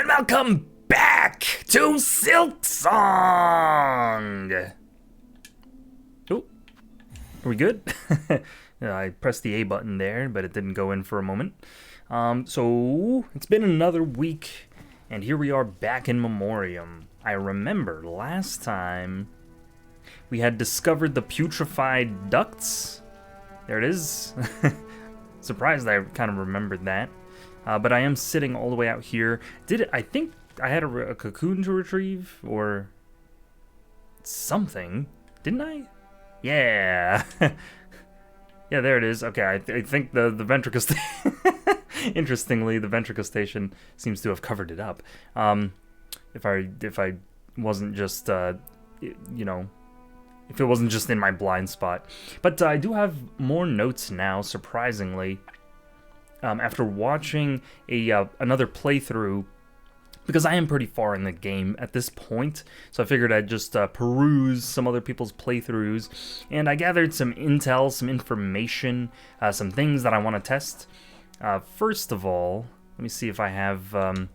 and welcome back to Silksong! Oh, are we good? I pressed the A button there, but it didn't go in for a moment. So, it's been another week, and here we are back in Memoriam. I remember last time we had discovered the putrefied ducts. There it is. Surprised I kind of remembered that. But I am sitting all the way out here. I think I had a cocoon to retrieve, or something. Didn't I? Yeah. Yeah, there it is. Okay, I think the ventricles... Interestingly, the ventricustation seems to have covered it up. If I wasn't just, you know, if it wasn't just in my blind spot. But I do have more notes now, surprisingly. After watching another playthrough, because I am pretty far in the game at this point, so I figured I'd just peruse some other people's playthroughs, and I gathered some intel, some information, some things that I want to test. First of all, let me see if I have, well,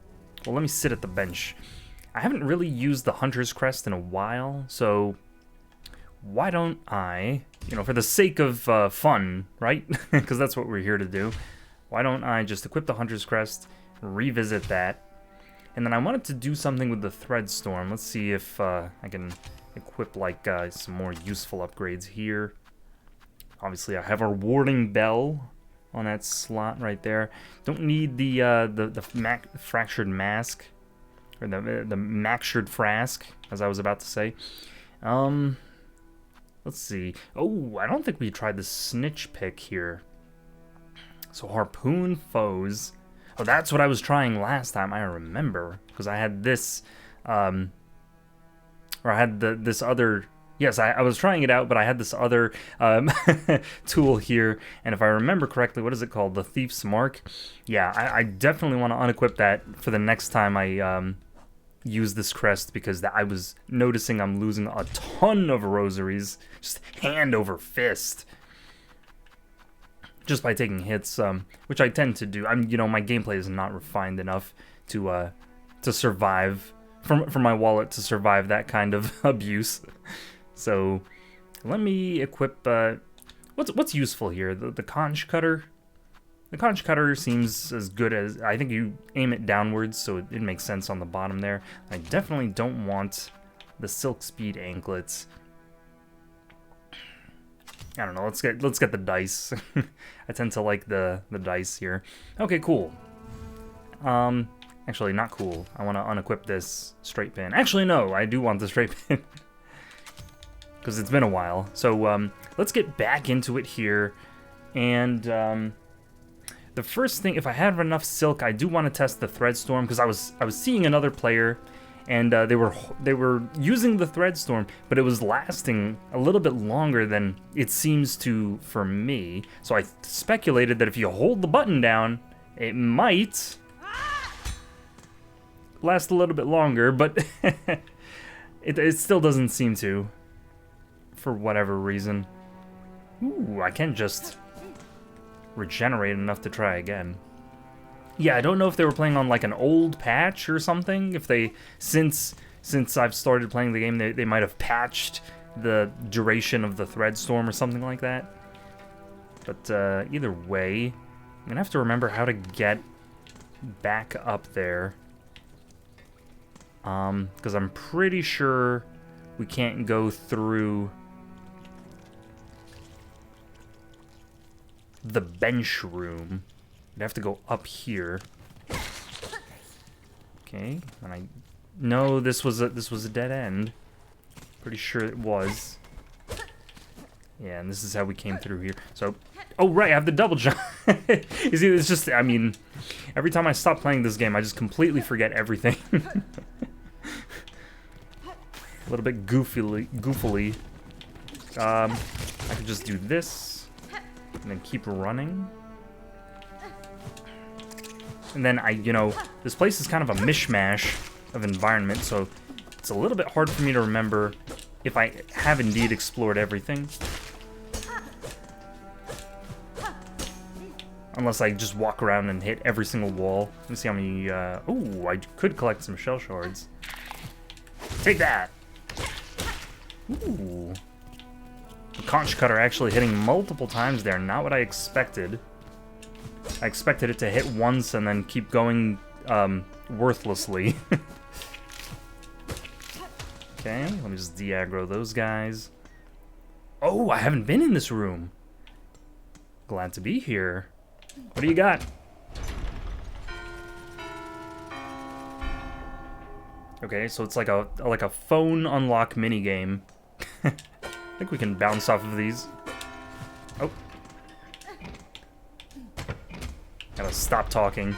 let me sit at the bench. I haven't really used the Hunter's Crest in a while, so why don't I, you know, for the sake of fun, right? Because that's what we're here to do. Why don't I just equip the Hunter's Crest, revisit that, and then I wanted to do something with the Threadstorm. Let's see if I can equip, like, some more useful upgrades here. Obviously, I have our Warding Bell on that slot right there. Don't need the Fractured Mask, or the Maxtured Frask, as I was about to say. Let's see. Oh, I don't think we tried the Snitch Pick here. So harpoon foes. Oh, that's what I was trying last time, I remember. Because I had this, or I had this other, yes, I was trying it out, but I had this other tool here. And if I remember correctly, what is it called? The Thief's Mark? Yeah, I definitely want to unequip that for the next time I use this crest, because I was noticing I'm losing a ton of rosaries, just hand over fist. Just by taking hits, which I tend to do. You know, my gameplay is not refined enough to survive, for my wallet to survive that kind of abuse. So, let me equip. What's useful here? The conch cutter. The conch cutter seems as good as, I think you aim it downwards, so it makes sense on the bottom there. I definitely don't want the silk speed anklets. I don't know, let's get the dice. I tend to like the dice here. Okay, cool. Actually, not cool. I want to unequip this straight pin. Actually, no, I do want the straight pin. Because it's been a while. So, let's get back into it here. And, the first thing, if I have enough silk, I do want to test the Threadstorm, because I was seeing another player, and they were using the Threadstorm, but it was lasting a little bit longer than it seems to for me. So I speculated that if you hold the button down, it might last a little bit longer, but it still doesn't seem to, for whatever reason. Ooh, I can just regenerate enough to try again. Yeah, I don't know if they were playing on like an old patch or something. If they, since I've started playing the game, they might have patched the duration of the Threadstorm or something like that. But either way, I'm gonna have to remember how to get back up there. Because I'm pretty sure we can't go through the bench room. I'd have to go up here. Okay, and I know this was a dead end. Pretty sure it was. Yeah, and this is how we came through here. So, oh right, I have the double jump. You see, it's just, I mean, every time I stop playing this game, I just completely forget everything. A little bit goofily. I could just do this, and then keep running. And then you know, this place is kind of a mishmash of environment, so it's a little bit hard for me to remember if I have indeed explored everything. Unless I just walk around and hit every single wall. Let me see how many, ooh, I could collect some shell shards. Take that! Ooh. The conch cutter actually hitting multiple times there, not what I expected. I expected it to hit once and then keep going, worthlessly. Okay, let me just de-aggro those guys. Oh, I haven't been in this room. Glad to be here. What do you got? Okay, so it's like a phone unlock minigame. I think we can bounce off of these. Oh. Gotta stop talking.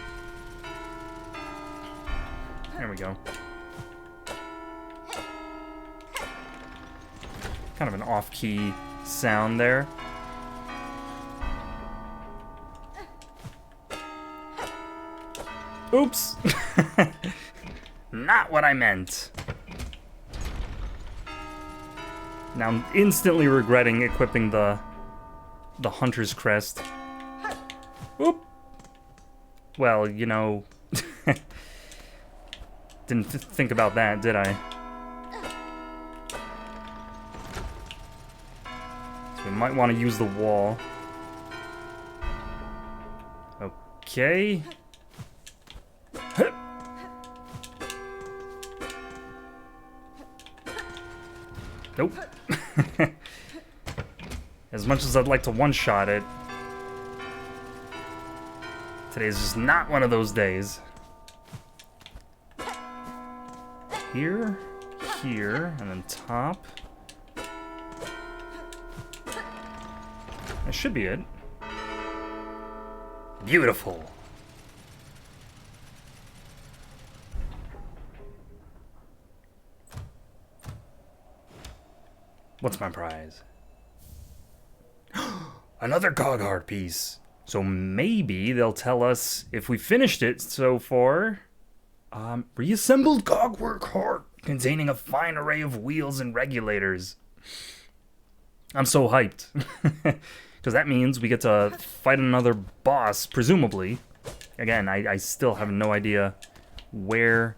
There we go. Kind of an off-key sound there. Oops! Not what I meant. Now I'm instantly regretting equipping the Hunter's Crest. Oop! Well, you know... didn't think about that, did I? So we might want to use the wall. Okay. Nope. As much as I'd like to one-shot it, today's just not one of those days. Here, here, and then top. That should be it. Beautiful. What's my prize? Another cog heart piece. So maybe they'll tell us if we finished it so far. Reassembled cogwork heart containing a fine array of wheels and regulators. I'm so hyped. Because that means we get to fight another boss, presumably. Again, I still have no idea where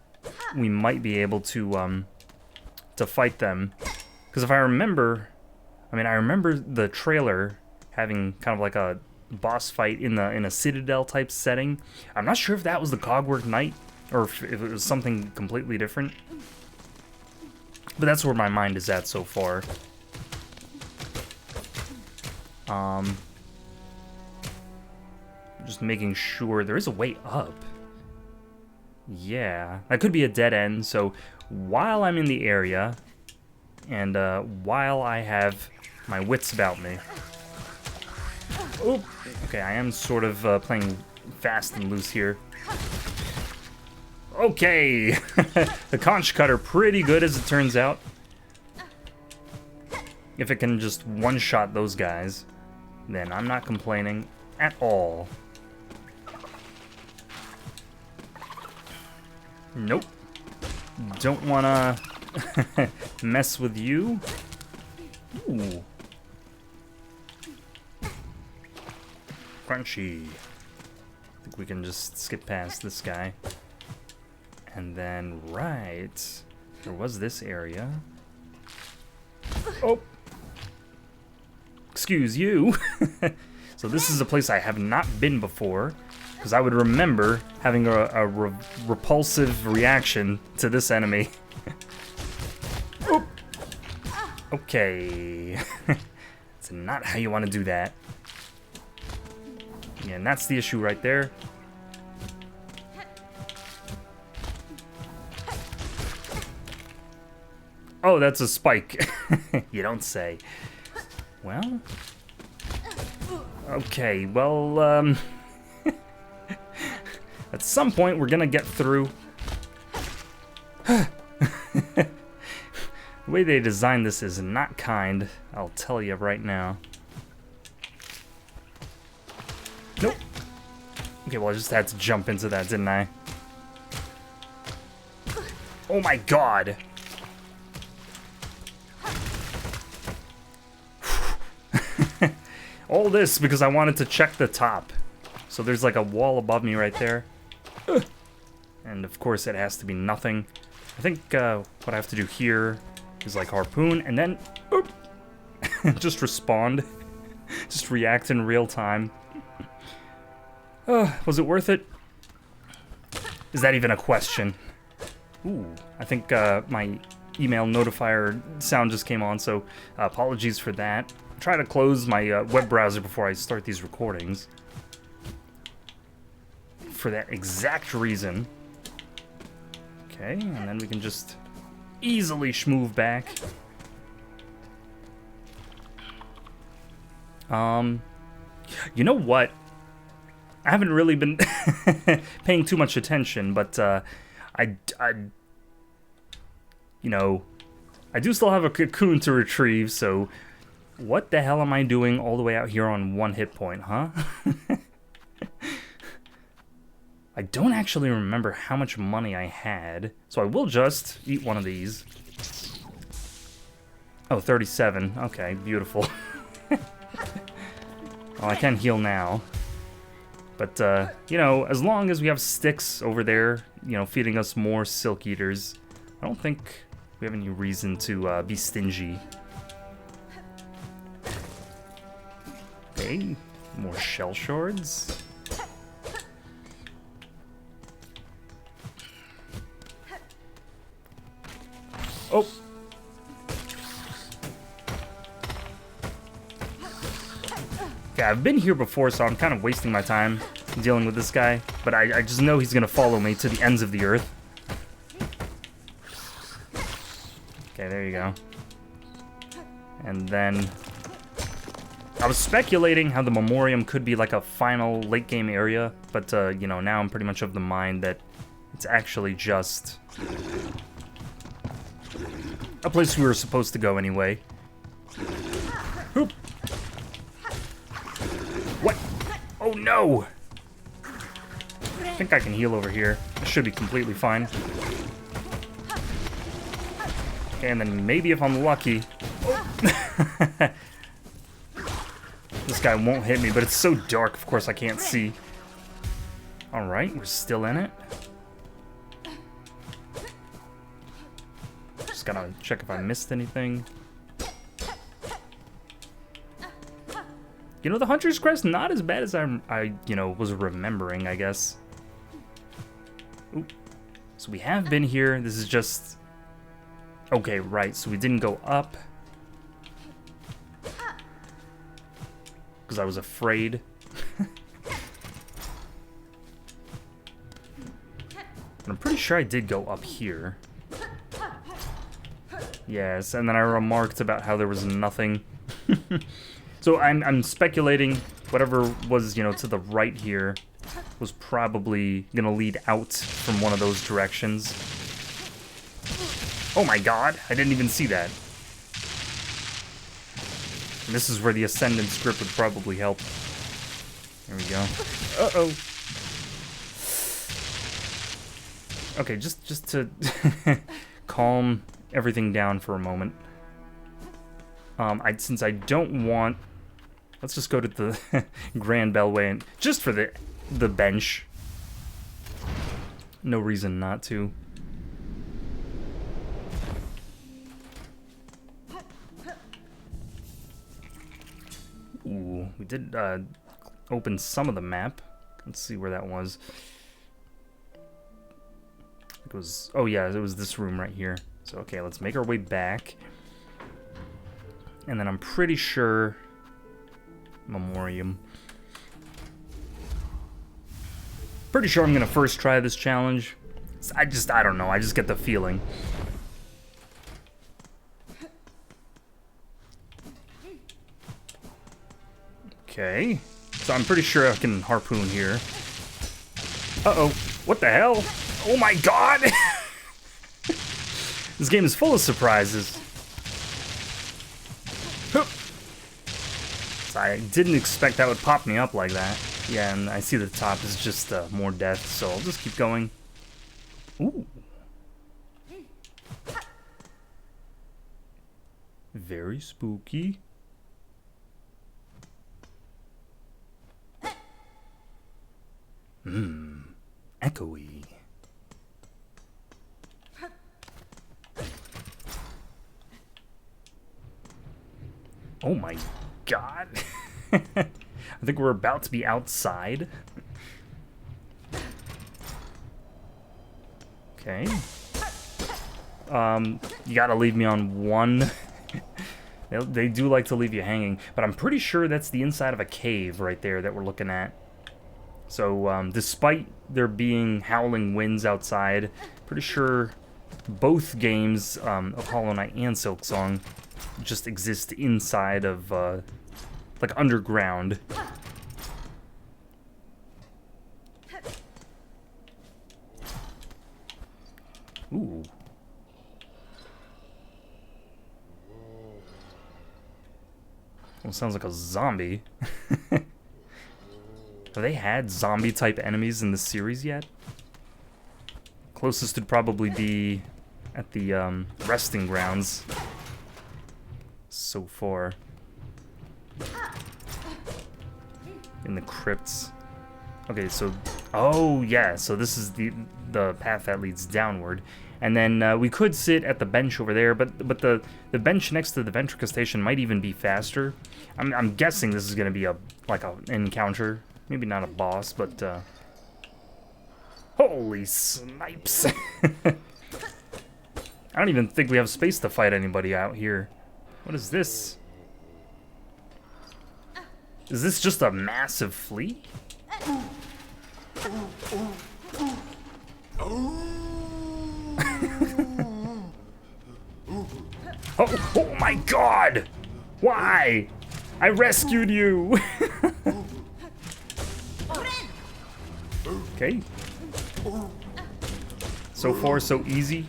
we might be able to fight them. Because if I remember, I remember the trailer having kind of like a boss fight in a Citadel type setting. I'm not sure if that was the Cogwork Knight or if it was something completely different. But that's where my mind is at so far. Just making sure there is a way up. Yeah, that could be a dead end. So while I'm in the area, and while I have my wits about me. Oh, okay, I am sort of playing fast and loose here. Okay, the conch cutter pretty good as it turns out. If it can just one-shot those guys, then I'm not complaining at all. Nope. Don't wanna mess with you. Ooh. Crunchy. I think we can just skip past this guy. And then, right, there was this area. Oh! Excuse you. So this is a place I have not been before, because I would remember having a repulsive reaction to this enemy. Oh. Okay. That's not how you want to do that. Yeah, and that's the issue right there. Oh, that's a spike. You don't say. Well. Okay, well, at some point we're gonna get through. The way they designed this is not kind, I'll tell you right now. Nope. Okay, well I just had to jump into that, didn't I? Oh my god! All this because I wanted to check the top. So there's like a wall above me right there. And of course it has to be nothing. I think what I have to do here is like harpoon and then just respond. Just react in real time. Was it worth it? Is that even a question? Ooh, I think my email notifier sound just came on, so apologies for that. Try to close my web browser before I start these recordings. For that exact reason. Okay, and then we can just easily schmoove back. You know what? I haven't really been paying too much attention, but you know, I do still have a cocoon to retrieve, so what the hell am I doing all the way out here on 1 hit point, huh? I don't actually remember how much money I had, so I will just eat one of these. Oh, 37. Okay, beautiful. Well, I can heal now. But, you know, as long as we have sticks over there, you know, feeding us more silk eaters, I don't think we have any reason to be stingy. Okay, more shell shards. Oh! Yeah, I've been here before, so I'm kind of wasting my time dealing with this guy. But I just know he's gonna follow me to the ends of the earth. Okay, there you go. And then I was speculating how the Memoriam could be like a final late game area, but you know, now I'm pretty much of the mind that it's actually just a place we were supposed to go anyway. Oop. What? Oh no! I think I can heal over here. This should be completely fine. Okay, and then maybe if I'm lucky... Oh. This guy won't hit me, but it's so dark, of course I can't see. Alright, we're still in it. Just gotta check if I missed anything. You know, the Hunter's Crest, not as bad as I you know, was remembering, I guess. Ooh. So we have been here. This is just... Okay, right, so we didn't go up. Because I was afraid. And I'm pretty sure I did go up here. Yes, and then I remarked about how there was nothing. So I'm speculating whatever was, you know, to the right here was probably gonna lead out from one of those directions. Oh my god, I didn't even see that. And this is where the Ascendant script would probably help. There we go. Uh-oh. Okay, just to calm everything down for a moment. Since I don't want... Let's just go to the Grand Bellway and just for the bench. No reason not to. Ooh, we did open some of the map. Let's see where that was. It was... Oh yeah, it was this room right here. So okay, let's make our way back. And then I'm pretty sure... Memoriam. Pretty sure I'm gonna first try this challenge. I don't know, I just get the feeling. Okay, so I'm pretty sure I can harpoon here. Uh-oh, what the hell? Oh my god! This game is full of surprises. So I didn't expect that would pop me up like that. Yeah, and I see the top is just more death, so I'll just keep going. Ooh. Very spooky. Echoey. Oh my god. I think we're about to be outside. Okay. You gotta leave me on one. They do like to leave you hanging, but I'm pretty sure that's the inside of a cave right there that we're looking at. So, despite there being howling winds outside, pretty sure both games, of Hollow Knight and Silksong, just exist inside of, like, underground. Ooh. Well, sounds like a zombie. Have they had zombie-type enemies in the series yet? Closest would probably be at the, resting grounds. So far. In the crypts. Okay, so... Oh, yeah, so this is the path that leads downward. And then we could sit at the bench over there, but the bench next to the Ventrica station might even be faster. I'm guessing this is going to be an encounter. Maybe not a boss, but... Holy snipes! I don't even think we have space to fight anybody out here. What is this? Is this just a massive flea? Oh my god! Why? I rescued you! Okay. So far, so easy.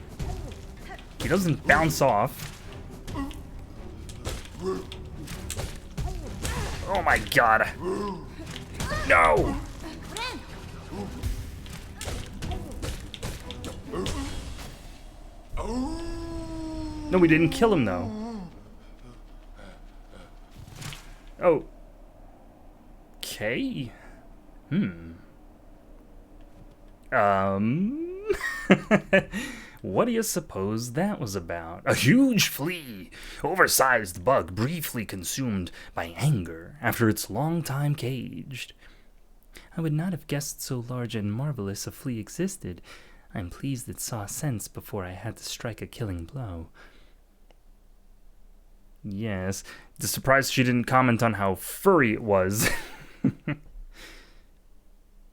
He doesn't bounce off. Oh my god. No! No, we didn't kill him, though. Oh. Okay. What do you suppose that was about? A huge flea, oversized bug briefly consumed by anger after its long time caged. I would not have guessed so large and marvelous a flea existed. I'm pleased it saw sense before I had to strike a killing blow. Yes, the surprise she didn't comment on how furry it was.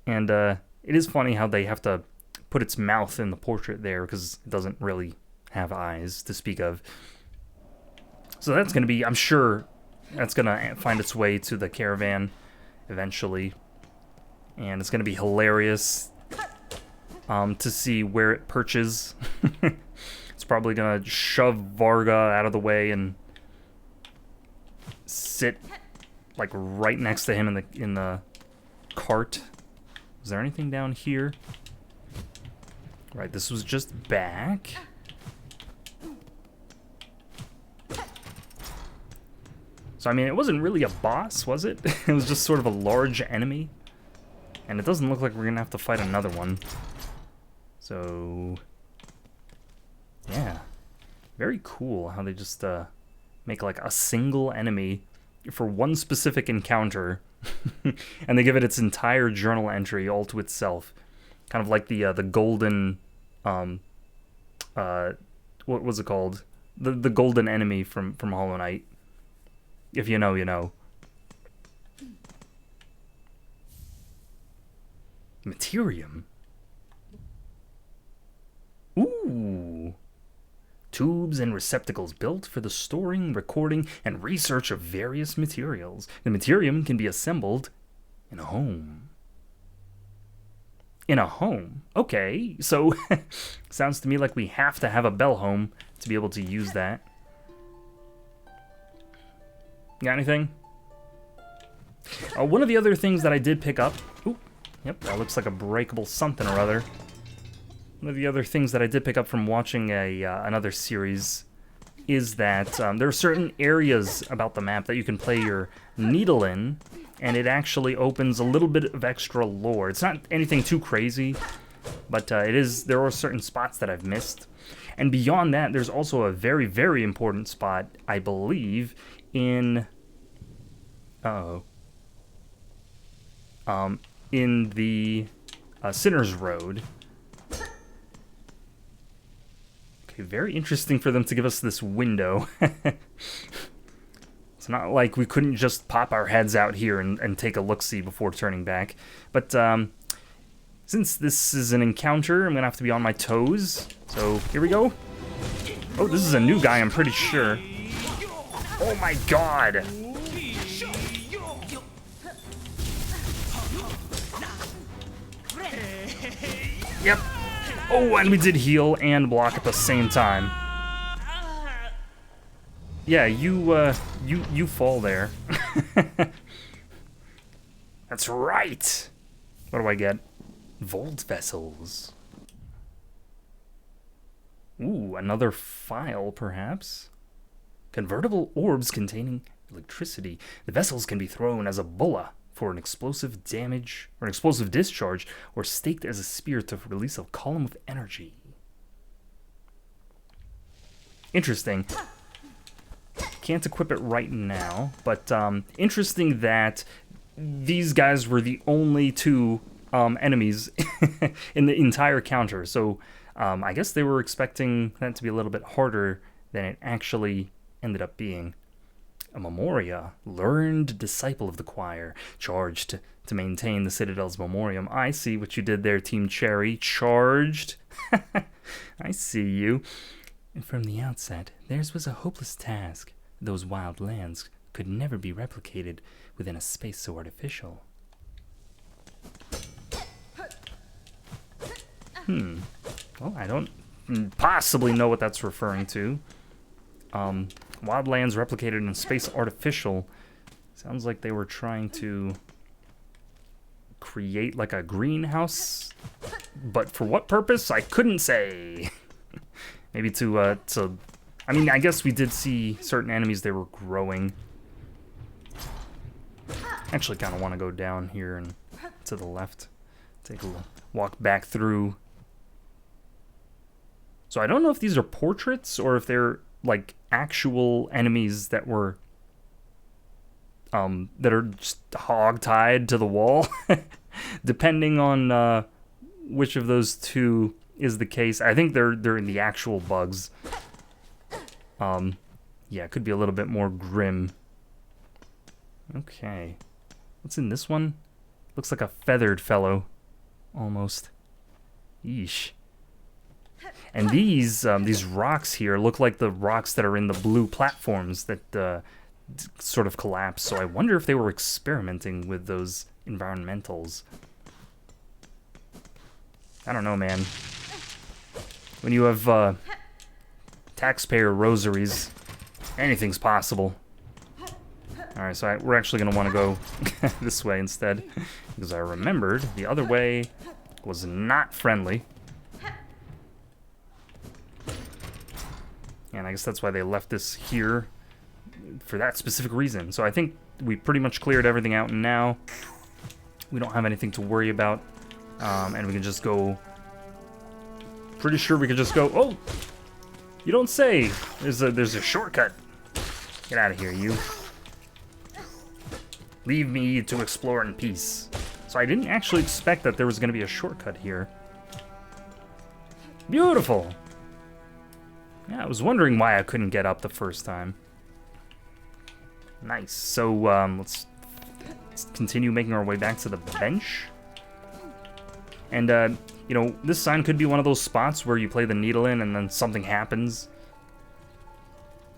And it is funny how they have to put its mouth in the portrait there because it doesn't really have eyes to speak of. So that's going to be, I'm sure, that's going to find its way to the caravan eventually. And it's going to be hilarious to see where it perches. It's probably going to shove Varga out of the way and sit like right next to him in the cart. Is there anything down here? Right, this was just back. So, I mean, it wasn't really a boss, was it? It was just sort of a large enemy. And it doesn't look like we're gonna have to fight another one. So... yeah. Very cool how they just make like a single enemy for one specific encounter. And they give it its entire journal entry all to itself. Kind of like the golden, what was it called? The golden enemy from Hollow Knight. If you know, you know. Materium. Ooh. Tubes and receptacles built for the storing, recording, and research of various materials. The materium can be assembled in a home. In a home? Okay, so sounds to me like we have to have a bell home to be able to use that. Got anything? One of the other things that I did pick up... Ooh, yep, that looks like a breakable something or other. One of the other things that I did pick up from watching another series is that there are certain areas about the map that you can play your needle in, and it actually opens a little bit of extra lore. It's not anything too crazy, but there are certain spots that I've missed. And beyond that, there's also a very, very important spot, I believe, in... in the Sinner's Road. Okay, very interesting for them to give us this window. It's not like we couldn't just pop our heads out here and take a look-see before turning back. But since this is an encounter, I'm going to have to be on my toes. So here we go. Oh, this is a new guy, I'm pretty sure. Oh my god! Yep. Oh, and we did heal and block at the same time. Yeah, you fall there. That's right. What do I get? Vault vessels. Ooh, another file, perhaps. Convertible orbs containing electricity. The vessels can be thrown as a bulla for an explosive damage or an explosive discharge, or staked as a spear to release a column of energy. Interesting. Can't equip it right now, but interesting that these guys were the only two enemies in the entire counter. So I guess they were expecting that to be a little bit harder than it actually ended up being. A memoria, learned disciple of the choir, charged to maintain the Citadel's memoriam. I see what you did there, Team Cherry. Charged. I see you. And from the outset, theirs was a hopeless task. Those wild lands could never be replicated within a space so artificial. Well, I don't possibly know what that's referring to. Wildlands replicated in space artificial. Sounds like they were trying to create like a greenhouse, but for what purpose? I couldn't say. Maybe to I mean, I guess we did see certain enemies they were growing. Actually kind of want to go down here and to the left. Take a walk back through. So I don't know if these are portraits or if they're like actual enemies that were that are just hog-tied to the wall. Depending on which of those two is the case. I think they're in the actual bugs. Yeah, it could be a little bit more grim. Okay. What's in this one? Looks like a feathered fellow. Almost. Yeesh. And these rocks here look like the rocks that are in the blue platforms that sort of collapse. So I wonder if they were experimenting with those environmentals. I don't know, man. When you have taxpayer rosaries, anything's possible. Alright, so we're actually going to want to go this way instead, because I remembered the other way was not friendly. And I guess that's why they left this here, for that specific reason. So I think we pretty much cleared everything out now. We don't have anything to worry about, and we can just go... Pretty sure we could just go... Oh! You don't say! There's a shortcut. Get out of here, you. Leave me to explore in peace. So I didn't actually expect that there was going to be a shortcut here. Beautiful! Yeah, I was wondering why I couldn't get up the first time. Nice. So, let's continue making our way back to the bench. And, you know, this sign could be one of those spots where you play the needle in and then something happens.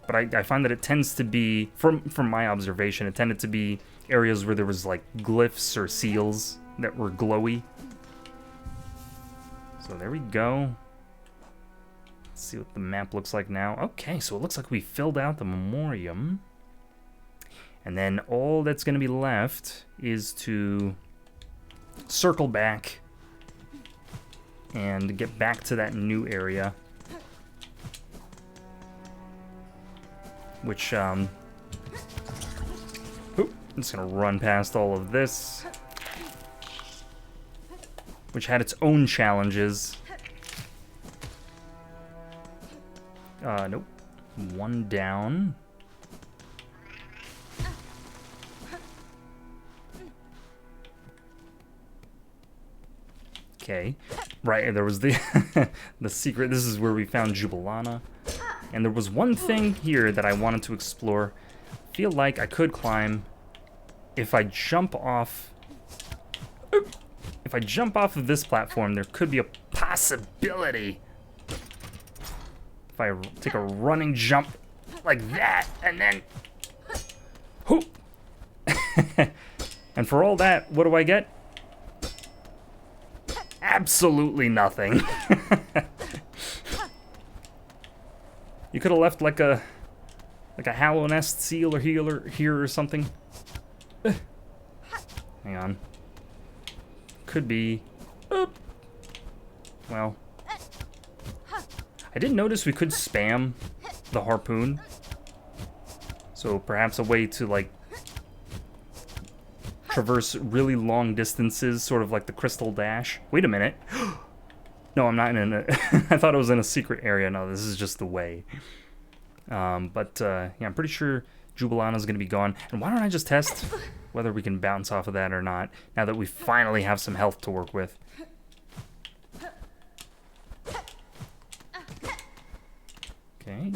But I find that it tends to be, from my observation, it tended to be areas where there was, like, glyphs or seals that were glowy. So there we go. Let's see what the map looks like now. Okay, so it looks like we filled out the memoriam. And then all that's going to be left is to circle back and get back to that new area. Which, I'm just gonna run past all of this, which had its own challenges. Nope. One down. Okay. Right, there was the the secret. This is where we found Jubilana. And there was one thing here that I wanted to explore. I feel like I could climb if I jump off. If I jump off of this platform, there could be a possibility. If I take a running jump like that, and then... Whoop! And for all that, what do I get? Absolutely nothing. You could have left like a Hallow Nest seal or healer here or something. Hang on. Could be. Well, I did notice we could spam the harpoon. So perhaps a way to like traverse really long distances, sort of like the Crystal Dash. Wait a minute. No, I'm not in a... I thought it was in a secret area. No, this is just the way. Yeah, I'm pretty sure Jubilana's going to be gone. And why don't I just test whether we can bounce off of that or not, now that we finally have some health to work with. Okay.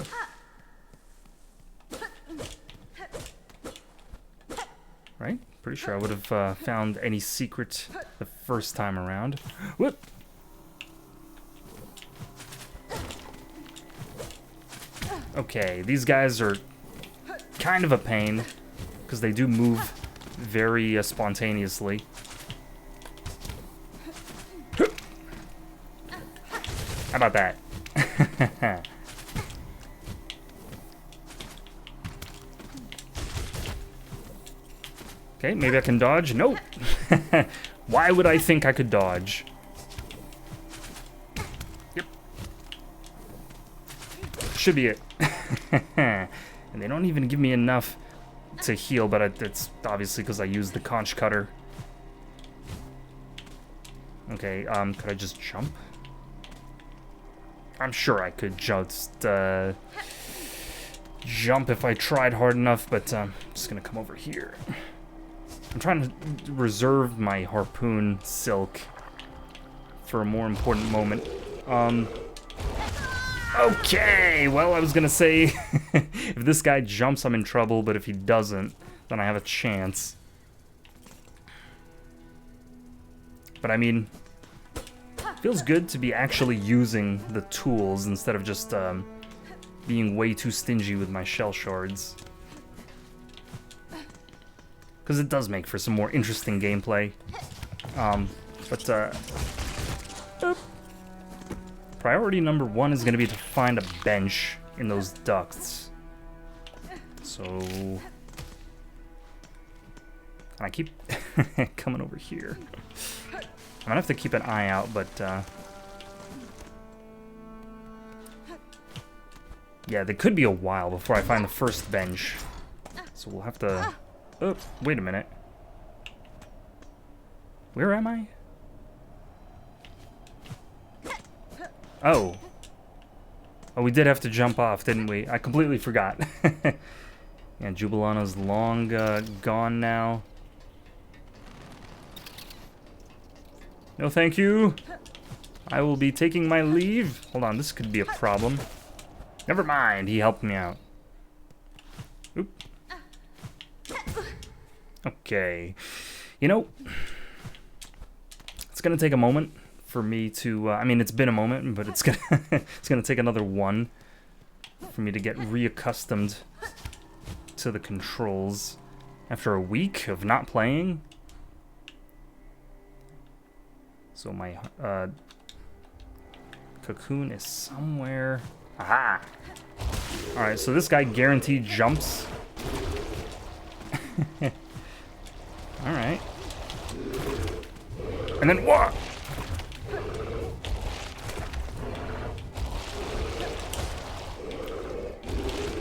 Right? Pretty sure I would have found any secret the first time around. Whoop! Okay, these guys are kind of a pain, because they do move very spontaneously. How about that? Okay, maybe I can dodge. Nope. Why would I think I could dodge? Yep. Should be it. And they don't even give me enough to heal, but it's obviously because I used the conch cutter. Okay, could I just jump? I'm sure I could just jump if I tried hard enough, but I'm just gonna come over here. I'm trying to reserve my harpoon silk for a more important moment. Okay, well, I was gonna say, if this guy jumps, I'm in trouble, but if he doesn't, then I have a chance. But I mean, it feels good to be actually using the tools instead of just being way too stingy with my shell shards. Because it does make for some more interesting gameplay. Priority number one is going to be to find a bench in those ducts. So... And I keep coming over here. I'm going to have to keep an eye out, but... yeah, there could be a while before I find the first bench. So we'll have to... Oh, wait a minute. Where am I? Oh. Oh, we did have to jump off, didn't we? I completely forgot. Yeah, Jubilana's long gone now. No, thank you. I will be taking my leave. Hold on, this could be a problem. Never mind, he helped me out. Oop. Okay. You know, it's gonna take a moment for me to, I mean, it's been a moment, but it's gonna it's gonna take another one for me to get reaccustomed to the controls after a week of not playing. So my cocoon is somewhere. Aha! All right, so this guy guaranteed jumps. All right. And then what?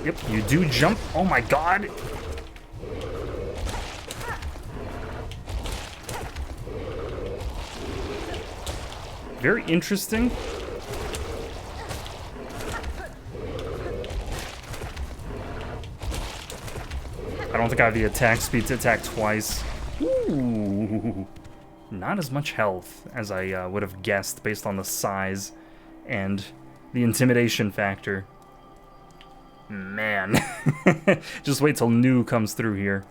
Yep, you do jump. Oh my god. Very interesting. I don't think I have the attack speed to attack twice. Ooh. Not as much health as I would have guessed based on the size and the intimidation factor. Man. Just wait till New comes through here.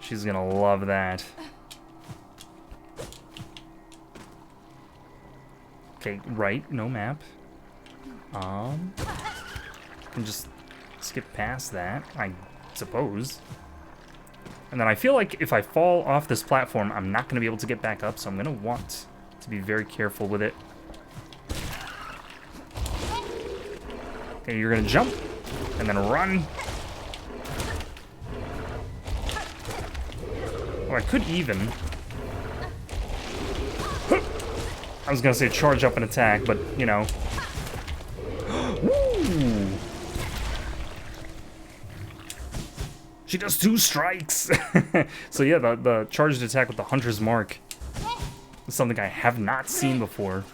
She's gonna love that. Okay, right, no map. Can just skip past that, I suppose. And then I feel like if I fall off this platform, I'm not going to be able to get back up, so I'm going to want to be very careful with it. Okay, you're going to jump, and then run. Oh, I could even. I was going to say charge up and attack, but, you know. Woo! She does 2 strikes! So yeah, the charged attack with the Hunter's Mark is something I have not seen before.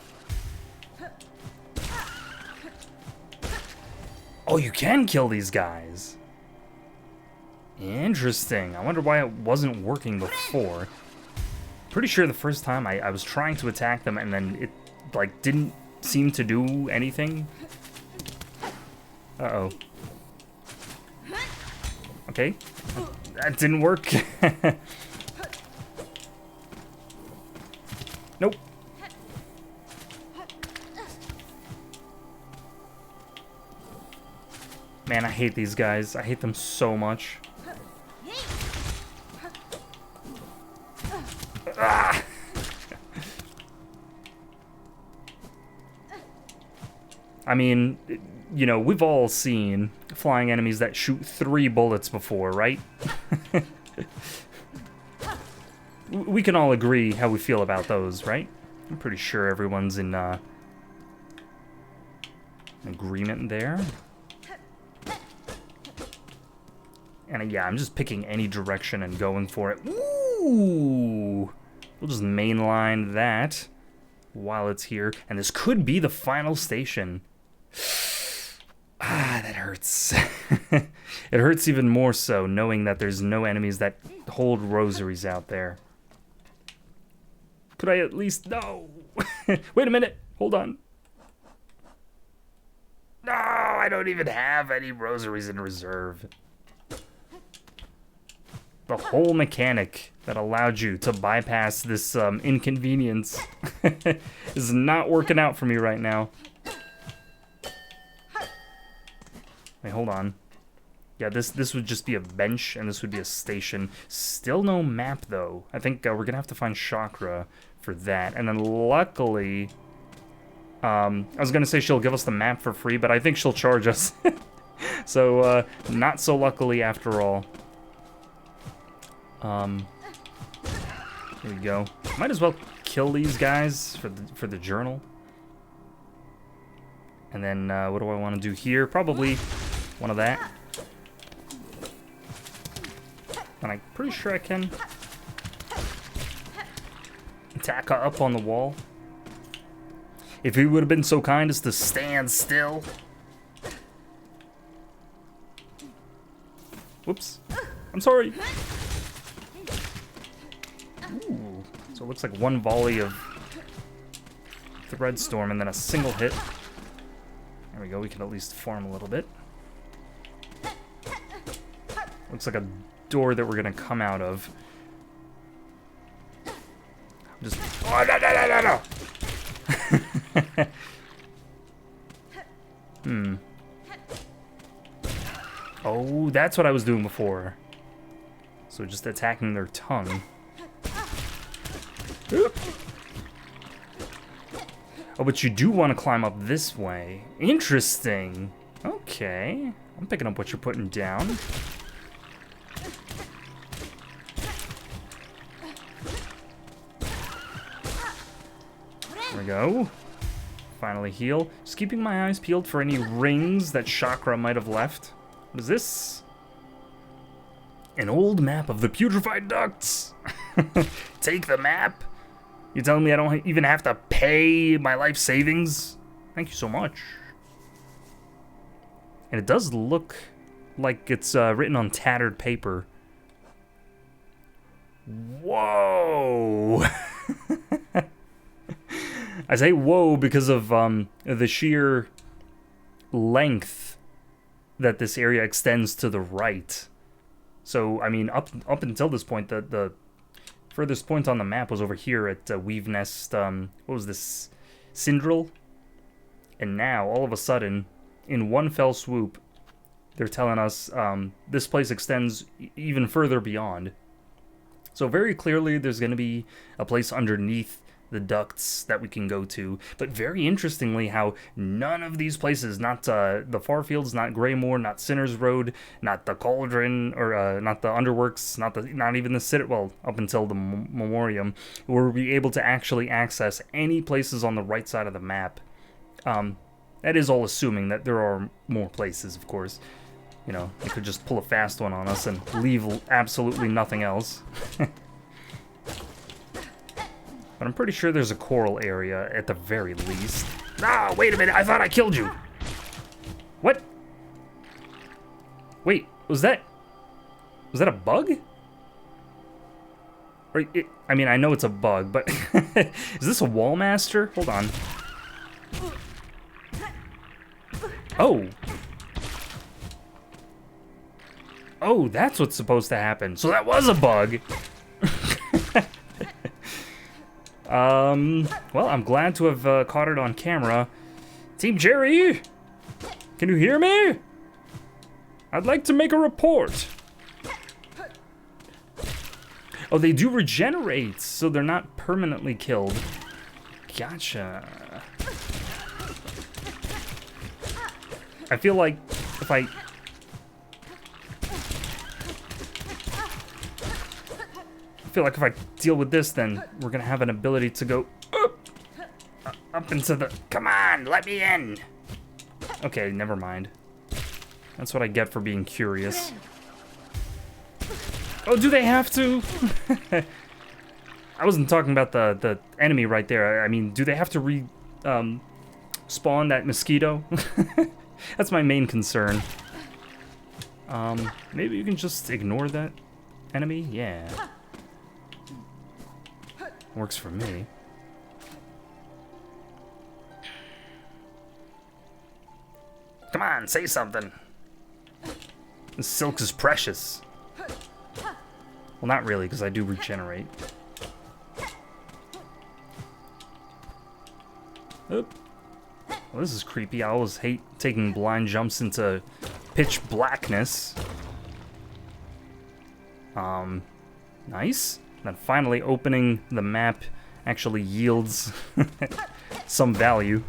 Oh, you can kill these guys! Interesting. I wonder why it wasn't working before. Pretty sure the first time I was trying to attack them and then it, like, didn't seem to do anything. Uh-oh. Okay, that didn't work. Nope. Man, I hate these guys. I hate them so much. Ah! I mean, you know, we've all seen flying enemies that shoot 3 bullets before, right? We can all agree how we feel about those, right? I'm pretty sure everyone's in agreement there. And yeah, I'm just picking any direction and going for it. Ooh! We'll just mainline that while it's here. And this could be the final station. Ah, that hurts. It hurts even more so knowing that there's no enemies that hold rosaries out there. Could I at least... No! Wait a minute! Hold on. No, I don't even have any rosaries in reserve. The whole mechanic that allowed you to bypass this inconvenience is not working out for me right now. Wait, hold on. Yeah, this would just be a bench, and this would be a station. Still no map, though. I think we're gonna have to find Chakra for that. And then luckily... I was gonna say she'll give us the map for free, but I think she'll charge us. So, not so luckily after all. Here we go. Might as well kill these guys for the journal. And then, what do I want to do here? Probably one of that. And I'm pretty sure I can attack up on the wall. If he would have been so kind as to stand still. Whoops. I'm sorry. Ooh. So it looks like one volley of Threadstorm and then a single hit. There we go, we can at least farm a little bit. Looks like a door that we're gonna come out of. Just... Oh, no! Oh, that's what I was doing before. So just attacking their tongue. Oh, but you do want to climb up this way. Interesting. Okay. I'm picking up what you're putting down. There we go. Finally heal. Just keeping my eyes peeled for any rings that Chakra might have left. What is this? An old map of the putrefied ducts. Take the map. You telling me I don't even have to pay my life savings? Thank you so much. And it does look like it's written on tattered paper. Whoa! I say whoa because of the sheer length that this area extends to the right. So, I mean, up until this point, the furthest point on the map was over here at Weave Nest, what was this, Syndril? And now, all of a sudden, in one fell swoop, they're telling us this place extends even further beyond. So very clearly, there's going to be a place underneath the ducts that we can go to. But very interestingly, how none of these places, not the Farfields, not Greymoor, not Sinner's Road, not the Cauldron, or not the Underworks, not even the Citadel, up until the Memoriam, will be able to actually access any places on the right side of the map. That is all assuming that there are more places, of course. You know, they could just pull a fast one on us and leave absolutely nothing else. But I'm pretty sure there's a coral area at the very least. Ah, wait a minute, I thought I killed you. What? Wait, was that a bug? Or I mean, I know it's a bug, but is this a wall master? Hold on. Oh. Oh, that's what's supposed to happen. So that was a bug. Well, I'm glad to have caught it on camera. Team Jerry, can you hear me? I'd like to make a report. Oh, they do regenerate, so they're not permanently killed. Gotcha. I feel like if I deal with this, then we're gonna have an ability to go up into the... Come on, let me in! Okay, never mind. That's what I get for being curious. Oh, do they have to? I wasn't talking about the enemy right there. I mean, do they have to spawn that mosquito? That's my main concern. Maybe you can just ignore that enemy? Yeah. Works for me. Come on, say something. This silk is precious. Well, not really, because I do regenerate. Oop. Well, this is creepy. I always hate taking blind jumps into pitch blackness. Nice. Then finally opening the map actually yields some value.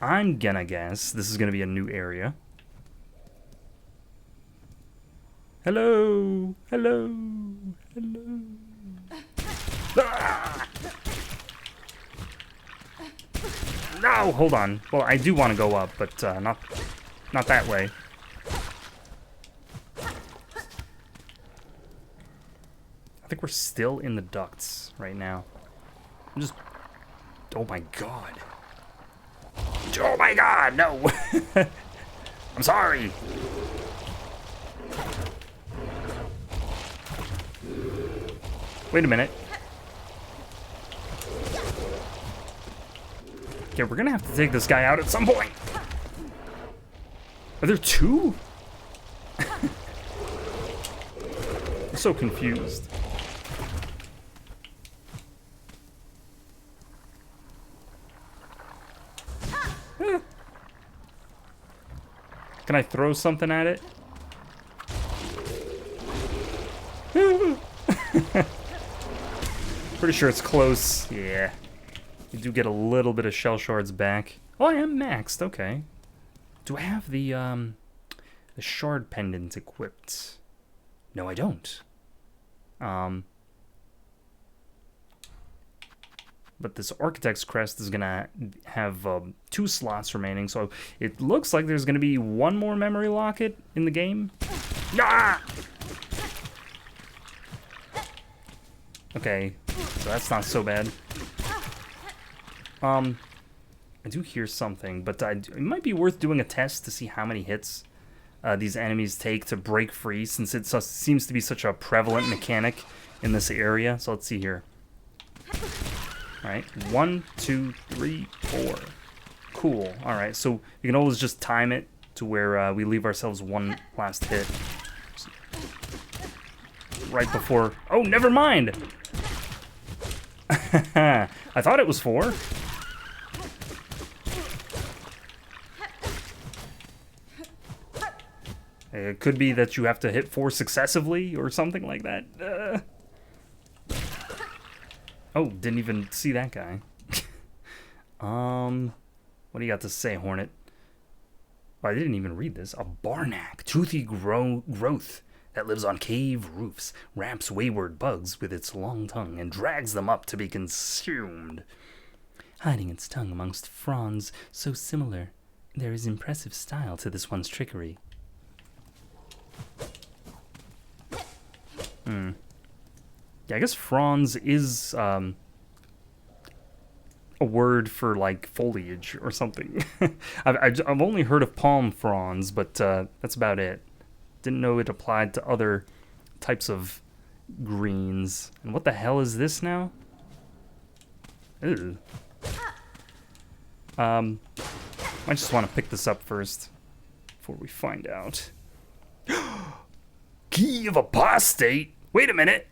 I'm gonna guess this is gonna be a new area. Hello, hello, hello. Ah! No, hold on. Well, I do want to go up, but not that way. I think we're still in the ducts right now. I'm just... Oh my god. Oh my god, no! I'm sorry! Wait a minute. Okay, we're gonna have to take this guy out at some point. Are there two? I'm so confused. Can I throw something at it? Pretty sure it's close. Yeah. You do get a little bit of shell shards back. Oh, I am maxed. Okay. Do I have the shard pendant equipped? No, I don't. But this Architect's Crest is gonna have 2 slots remaining, so it looks like there's gonna be 1 more memory locket in the game. Ah! Okay, so that's not so bad. I do hear something, but it might be worth doing a test to see how many hits these enemies take to break free, since it seems to be such a prevalent mechanic in this area. So let's see here. Alright, 1, 2, 3, 4. Cool. Alright, so you can always just time it to where we leave ourselves one last hit. Right before... Oh, never mind! I thought it was 4. It could be that you have to hit 4 successively or something like that. Oh, didn't even see that guy. What do you got to say, Hornet? Oh, I didn't even read this. A Barnack, toothy growth that lives on cave roofs, wraps wayward bugs with its long tongue and drags them up to be consumed. Hiding its tongue amongst fronds so similar, there is impressive style to this one's trickery. Yeah, I guess fronds is a word for like foliage or something. I've only heard of palm fronds, but that's about it. Didn't know it applied to other types of greens. And what the hell is this now? Ew. I just want to pick this up first before we find out. Key of apostate? Wait a minute.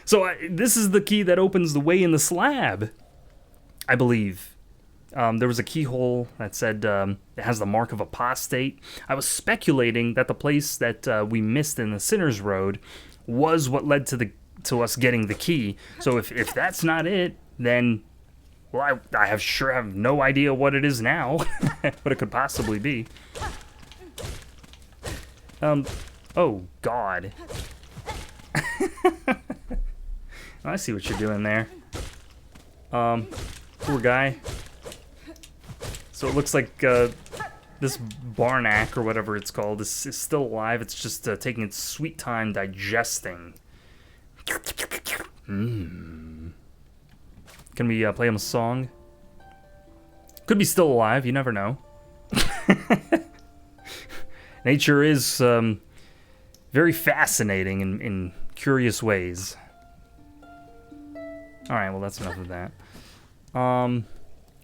So this is the key that opens the way in the slab, I believe. There was a keyhole that said it has the mark of apostate. I was speculating that the place that we missed in the Sinner's Road was what led to us getting the key. So if that's not it, then, well, I have no idea what it is now. What it could possibly be. Oh, God. I see what you're doing there. Poor guy. So it looks like this Barnack, or whatever it's called, is still alive. It's just taking its sweet time digesting. Can we play him a song? Could be still alive, you never know. Nature is very fascinating in curious ways. Alright, well that's enough of that.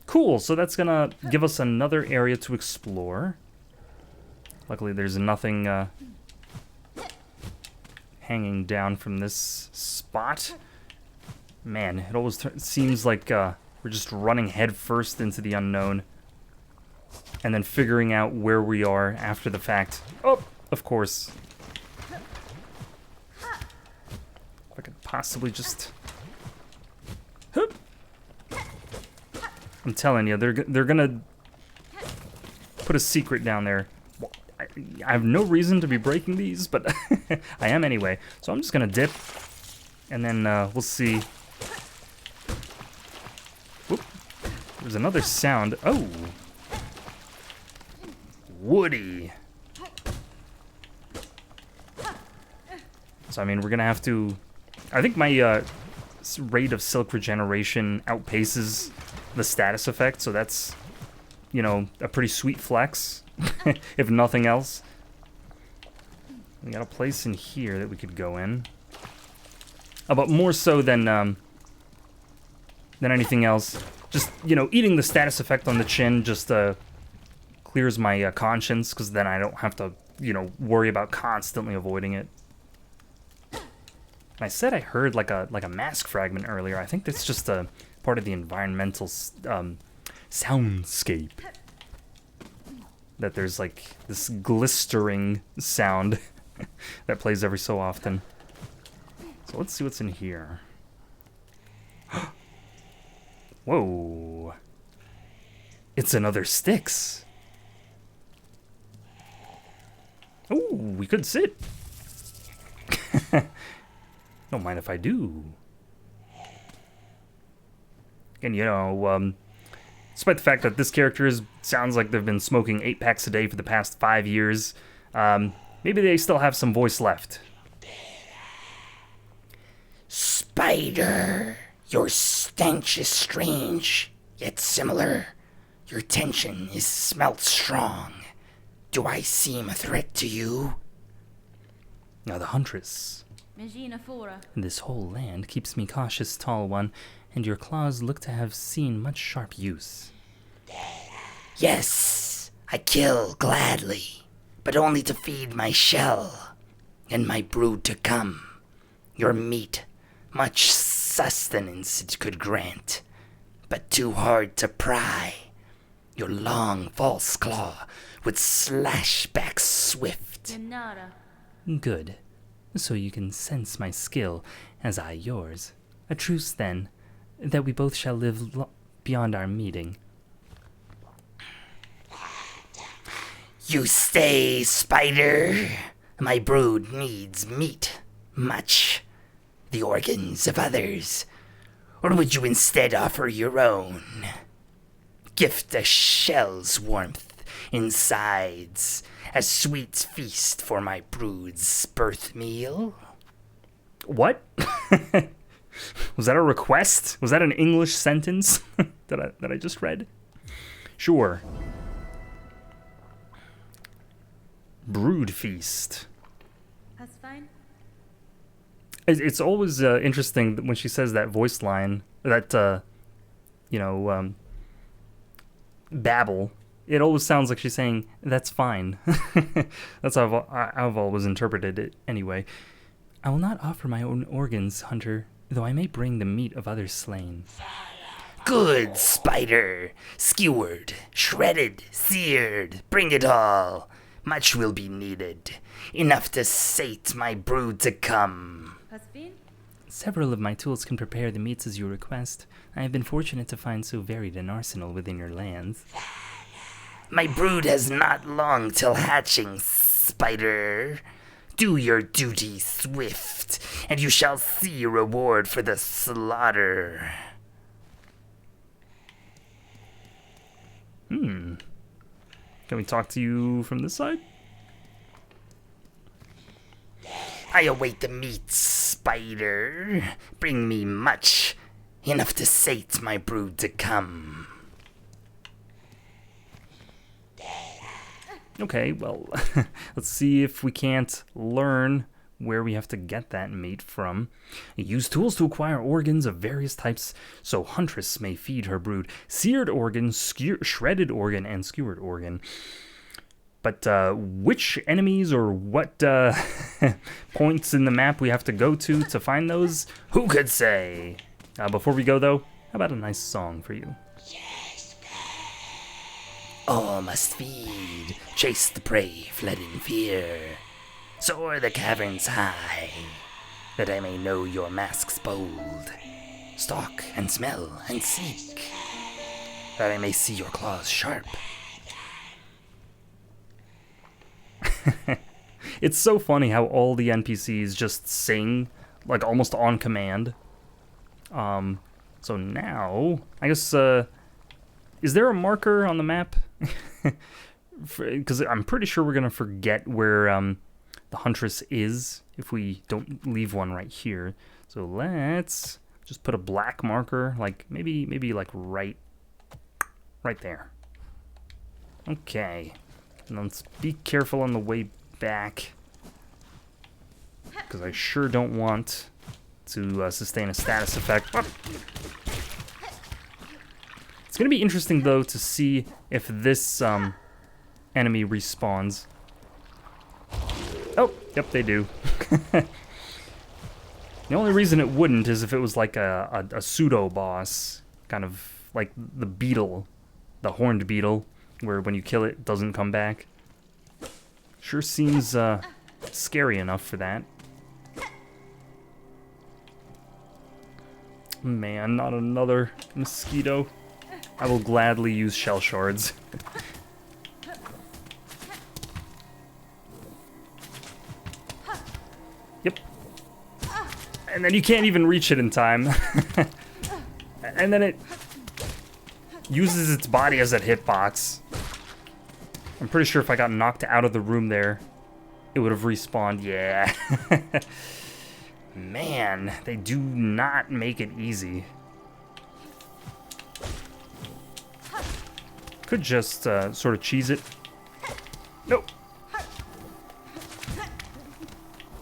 Cool, so that's gonna give us another area to explore. Luckily there's nothing hanging down from this spot. Man, it always seems like we're just running headfirst into the unknown. And then figuring out where we are after the fact. Oh, of course. If I could possibly just... Hoop. I'm telling you, they're gonna put a secret down there. Well, I have no reason to be breaking these, but I am anyway. So I'm just gonna dip, and then we'll see. Whoop. There's another sound. Oh. Woody. So I mean, we're gonna have to... I think my rate of silk regeneration outpaces the status effect, so that's, you know, a pretty sweet flex, if nothing else. We got a place in here that we could go in. But more so than anything else, just, you know, eating the status effect on the chin just clears my conscience, because then I don't have to, you know, worry about constantly avoiding it. I said I heard like a mask fragment earlier. I think that's just a part of the environmental soundscape. That there's like this glistering sound that plays every so often. So let's see what's in here. Whoa. It's another Styx. Ooh, we could sit. Don't mind if I do. And you know, despite the fact that this character sounds like they've been smoking 8 packs a day for the past 5 years, maybe they still have some voice left. Spider, your stench is strange, yet similar. Your tension is smelt strong. Do I seem a threat to you? Now the huntress in this whole land keeps me cautious, tall one, and your claws look to have seen much sharp use. Yes, I kill gladly, but only to feed my shell and my brood to come. Your meat, much sustenance it could grant, but too hard to pry. Your long false claw would slash back swift. Good. So you can sense my skill, as I yours. A truce, then, that we both shall live beyond our meeting. You stay, Spider. My brood needs meat, much. The organs of others. Or would you instead offer your own? Gift a shell's warmth insides, a sweet feast for my brood's birth meal. What? Was that a request? Was that an English sentence that I just read? Sure. Brood feast. That's fine. It's always interesting when she says that voice line, that, babble. It always sounds like she's saying, that's fine. That's how I've always interpreted it anyway. I will not offer my own organs, hunter, though I may bring the meat of others slain. Good, Spider. Skewered, shredded, seared, bring it all. Much will be needed. Enough to sate my brood to come. Several of my tools can prepare the meats as you request. I have been fortunate to find so varied an arsenal within your lands. My brood has not long till hatching, Spider. Do your duty swift, and you shall see a reward for the slaughter. Can we talk to you from this side? I await the meat, Spider. Bring me much, enough to sate my brood to come. Okay, well, let's see if we can't learn where we have to get that meat from. Use tools to acquire organs of various types so huntress may feed her brood. Seared organ, shredded organ, and skewered organ. But which enemies or what points in the map we have to go to find those? Who could say? Before we go, though, how about a nice song for you? All must feed, chase the prey, fled in fear. Soar the caverns high, that I may know your masks bold. Stalk and smell and seek, that I may see your claws sharp. It's so funny how all the NPCs just sing, like, almost on command. So now, I guess, is there a marker on the map? Because I'm pretty sure we're going to forget where the huntress is if we don't leave one right here. So let's just put a black marker, like, maybe like right there. Okay. And let's be careful on the way back, because I sure don't want to sustain a status effect. It's going to be interesting, though, to see if this enemy respawns. Oh, yep, they do. The only reason it wouldn't is if it was like a pseudo-boss, kind of like the beetle, the horned beetle, where when you kill it, it doesn't come back. Sure seems scary enough for that. Man, not another mosquito. I will gladly use shell shards. Yep. And then you can't even reach it in time. And then it uses its body as a hitbox. I'm pretty sure if I got knocked out of the room there, it would have respawned. Yeah. Man, they do not make it easy. Could just sort of cheese it. Nope.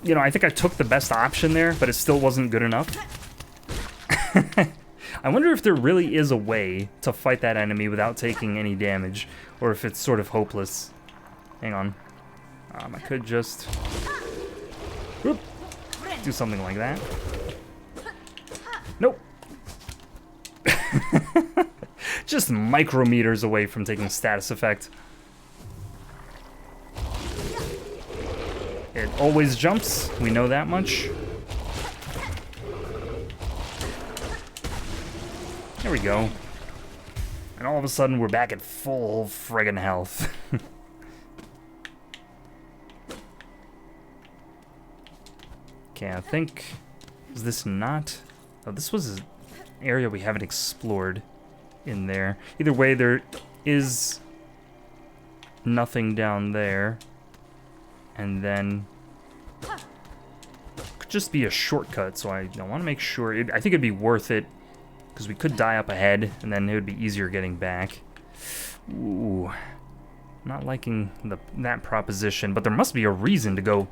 You know, I think I took the best option there, but it still wasn't good enough. I wonder if there really is a way to fight that enemy without taking any damage, or if it's sort of hopeless. Hang on. I could just whoop, do something like that. Nope. Just micrometers away from taking status effect. It always jumps, we know that much. There we go. And all of a sudden we're back at full friggin' health. Okay, I think... Is this not... Oh, this was an area we haven't explored in there. Either way, there is nothing down there. And then... Could just be a shortcut, so I want to make sure... I think it'd be worth it, because we could die up ahead, and then it would be easier getting back. Ooh. Not liking that proposition, but there must be a reason to go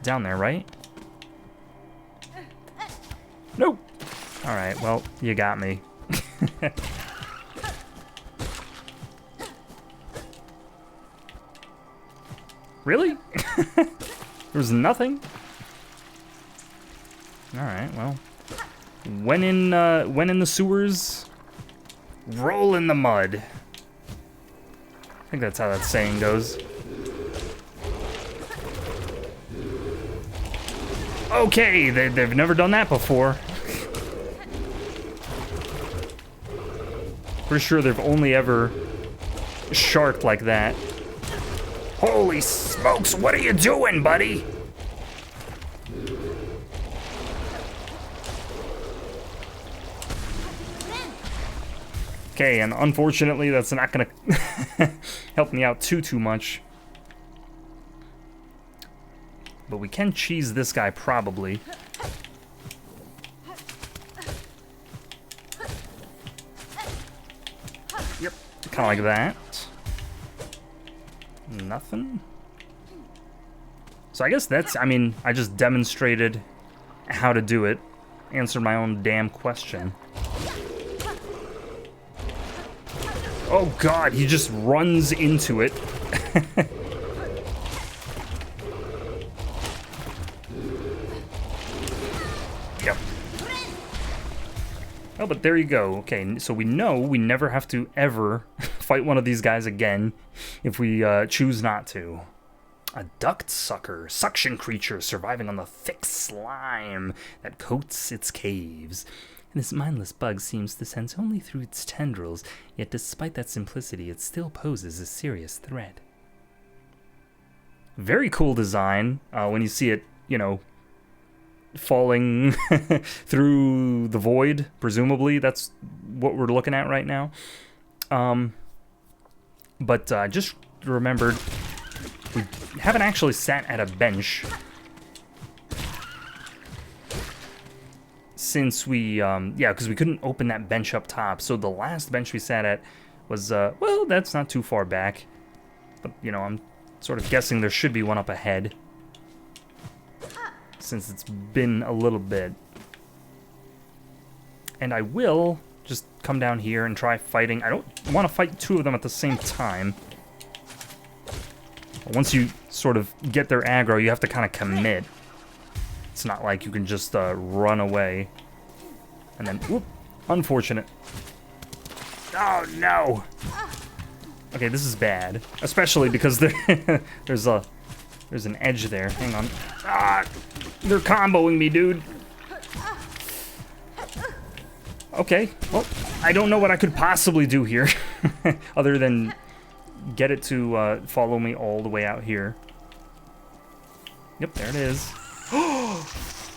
down there, right? Nope. Alright, well, you got me. Really? There's nothing? Alright, well. When in the sewers, roll in the mud. I think that's how that saying goes. Okay, they've never done that before. Pretty sure they've only ever sharked like that. Holy smokes, what are you doing, buddy? Okay, and unfortunately that's not gonna help me out too much. But we can cheese this guy, probably. Yep, kind of like that. Nothing? So I guess that's, I mean, I just demonstrated how to do it. Answered my own damn question. Oh god, he just runs into it. Yep. Oh, but there you go. Okay, so we know we never have to ever fight one of these guys again if we choose not to. A duct sucker, suction creature surviving on the thick slime that coats its caves. And this mindless bug seems to sense only through its tendrils, yet despite that simplicity, it still poses a serious threat. Very cool design when you see it, you know, falling through the void, presumably. That's what we're looking at right now. But I just remembered we haven't actually sat at a bench since we, yeah, because we couldn't open that bench up top. So the last bench we sat at was, well, that's not too far back. But, you know, I'm sort of guessing there should be one up ahead, since it's been a little bit. And I will just come down here and try fighting. I don't want to fight two of them at the same time. Once you sort of get their aggro, you have to kind of commit. It's not like you can just run away. And then, whoop, unfortunate. Oh, no. Okay, this is bad. Especially because there's an edge there. Hang on. Ah, they're comboing me, dude. Okay, well, I don't know what I could possibly do here. Other than get it to follow me all the way out here. Yep, there it is.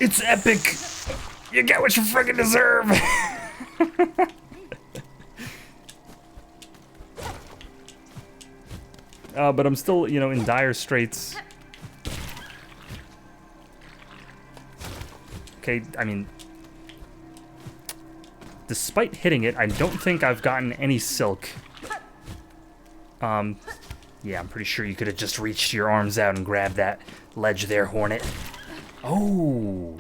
It's epic! You get what you friggin' deserve! But I'm still, you know, in dire straits. Okay, I mean, despite hitting it, I don't think I've gotten any silk. Yeah, I'm pretty sure you could have just reached your arms out and grabbed that ledge there, Hornet. Oh.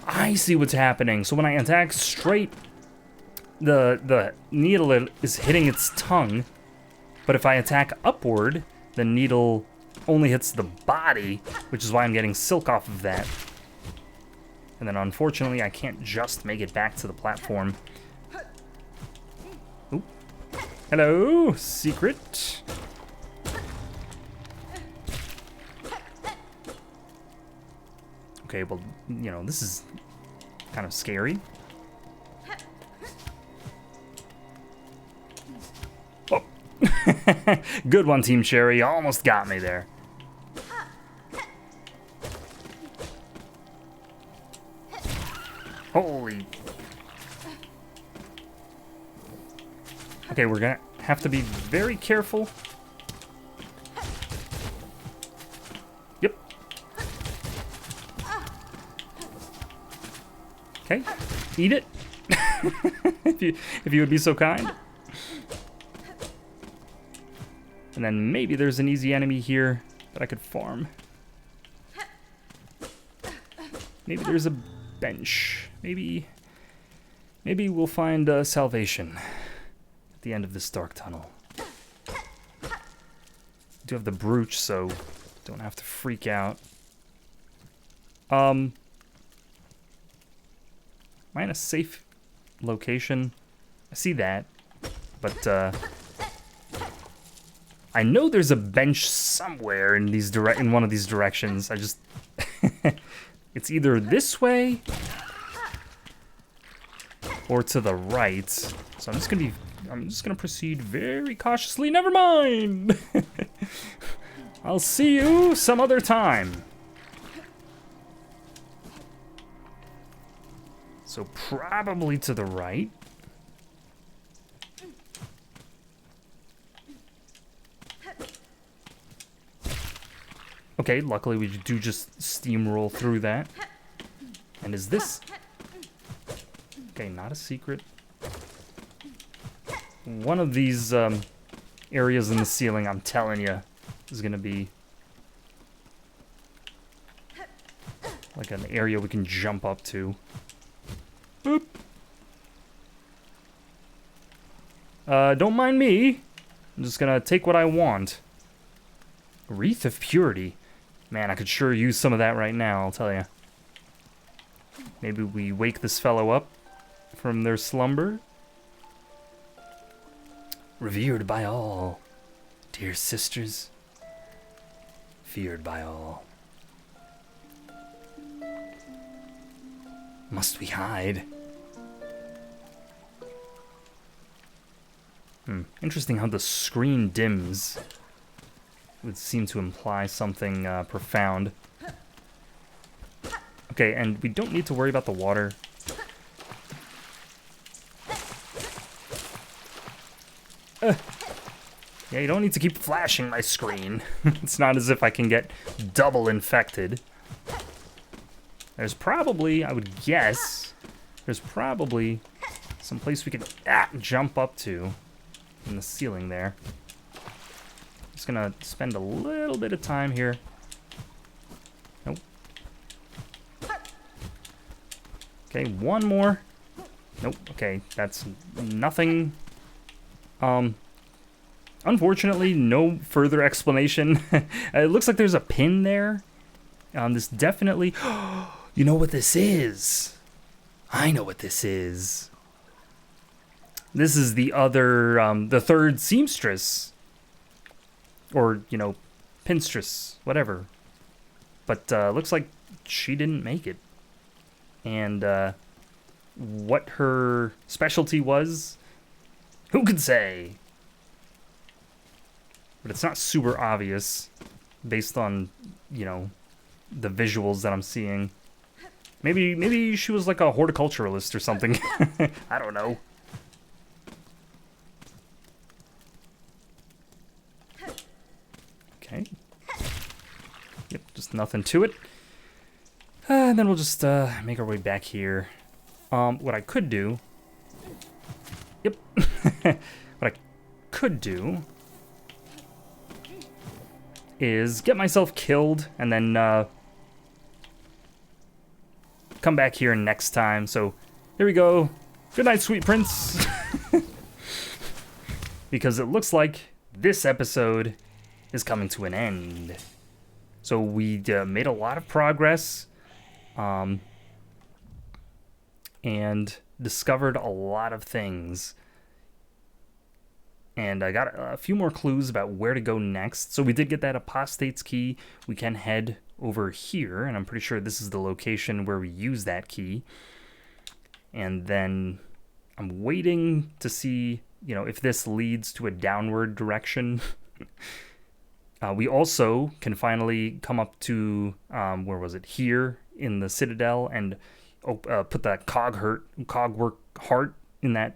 I see what's happening. So when I attack straight, the needle is hitting its tongue. But if I attack upward, the needle only hits the body, which is why I'm getting silk off of that. And then unfortunately, I can't just make it back to the platform. Ooh. Hello, secret. Okay, well, you know, this is kind of scary. Oh. Good one, Team Cherry. Almost got me there. Holy. Okay, we're gonna have to be very careful. Yep. Okay, eat it. if you would be so kind. And then maybe there's an easy enemy here that I could farm. Maybe there's a bench. Maybe we'll find salvation at the end of this dark tunnel. I do have the brooch, so don't have to freak out. Am I in a safe location? I see that, but I know there's a bench somewhere in in one of these directions. I just it's either this way or to the right. So I'm just gonna proceed very cautiously. Never mind. I'll see you some other time. So probably to the right. Okay, luckily we do just steamroll through that. And is this... Okay, not a secret. One of these areas in the ceiling, I'm telling you, is gonna be like an area we can jump up to. Boop. Don't mind me. I'm just gonna take what I want. Wreath of Purity. Man, I could sure use some of that right now, I'll tell you. Maybe we wake this fellow up from their slumber. Revered by all, dear sisters. Feared by all. Must we hide? Interesting how the screen dims. Would seem to imply something profound. Okay, and we don't need to worry about the water. Yeah, you don't need to keep flashing my screen. It's not as if I can get double infected. There's probably, I would guess, there's probably some place we could jump up to in the ceiling there. Just gonna spend a little bit of time here. Nope. Okay, one more. Nope, okay, that's nothing. Unfortunately, no further explanation. It looks like there's a pin there. This definitely... You know what this is? I know what this is. This is the other, the third seamstress. Or, you know, pinstress, whatever. But looks like she didn't make it. And what her specialty was, who could say? But it's not super obvious based on, you know, the visuals that I'm seeing. Maybe she was like a horticulturalist or something. I don't know. Okay. Yep, just nothing to it. And then we'll just make our way back here. What I could do... Yep. What I could do is get myself killed and then come back here next time. So here we go. Good night, sweet prince. Because it looks like this episode is coming to an end. So we made a lot of progress and discovered a lot of things. And I got a few more clues about where to go next. So we did get that apostate's key. We can head over here, and I'm pretty sure this is the location where we use that key. And then I'm waiting to see, if this leads to a downward direction. We also can finally come up to, where was it? Here in the Citadel, and put that cogwork heart in that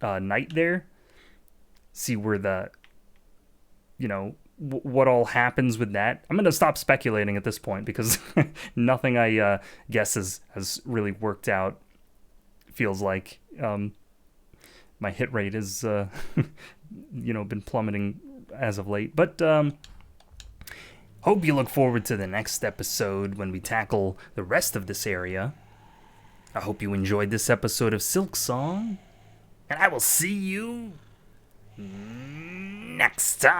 knight there. See where the, what all happens with that. I'm going to stop speculating at this point because nothing I guess has really worked out. Feels like my hit rate is, been plummeting as of late. But hope you look forward to the next episode when we tackle the rest of this area. I hope you enjoyed this episode of Silksong, and I will see you next time.